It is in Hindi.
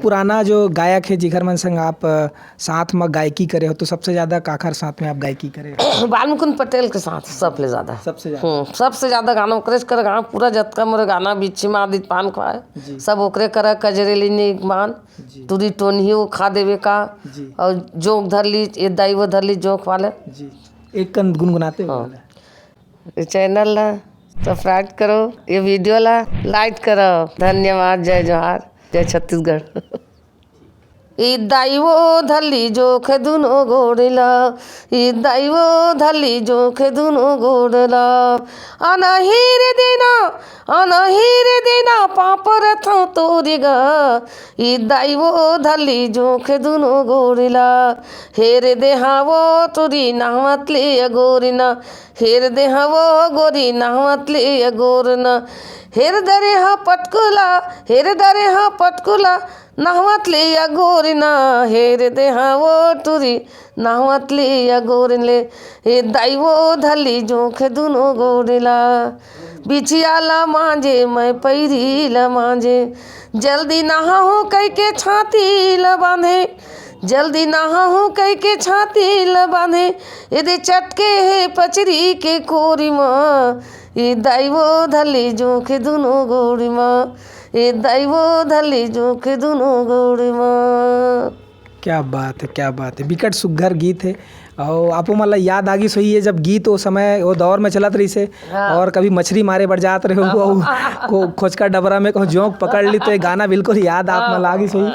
पुराना जो गायक है जिगर मन संग आप साथ में गायकी करे हो, तो सबसे ज्यादा काखर साथ में आप गायकी करे हो? बालमुकुंद पटेल के साथ सबले ज्यादा। सबसे ज्यादा सबसे ज्यादा गाना ओकरे से कर गाना, पूरा जतका मोरे गाना बिच्छी में आदित पान खाए सब ओकरे कर। कजरेली निगमान तुरी टोनियो खा देवे का, जी और जोक धर ली ये दाई वो धर ली जोक वाले। जी, एक कंद गुनगुनाते हो? ये चैनल ला सब्सक्राइब करो, ये वीडियो ला लाइक करो। धन्यवाद। जय जोहार, जय छत्तीसगढ़। ई दाइवो धली जोख दुनो गोड़ला, ई दाइवो धली जोख दुनो गोड़ला। अनहीर देना पापर था तोरी गा, ई दाइवो धली जोख दुनो गोड़ला। हेर देहावो तुरी नावतले गोरिना, हेर देहावो गोरी नावतले गोरना। हेर दरे हा पटकुला नाहवतले या गोरिना, हेर देहा वो तुरी नाहवतले या गोरिनले। हे दाइवो धली जोख दुनो गोरिला, बिछिया ला मांझे मैं पैरी ला मांझे। जल्दी नहा हो कह के छाती ला बांधे, जल्दी नहा हो कह के छाती ला बांधे। यदि चटके है पचरी के कोरी माँ, ये दाइवो धली जोख दुनो गोरी माँ, ये दाइवो धली जोख दुनो गोरी माँ। क्या बात है, क्या बात है, बिकट सुघर गीत है। और आपको मतलब याद आ गई सही है जब गीत वो समय वो दौर में चलत रही से। और कभी मछली मारे बढ़ जात रहे हो को खोजका डबरा में कहूँ जोंक पकड़ ली, तो ये गाना बिल्कुल याद आप में आ गई सही।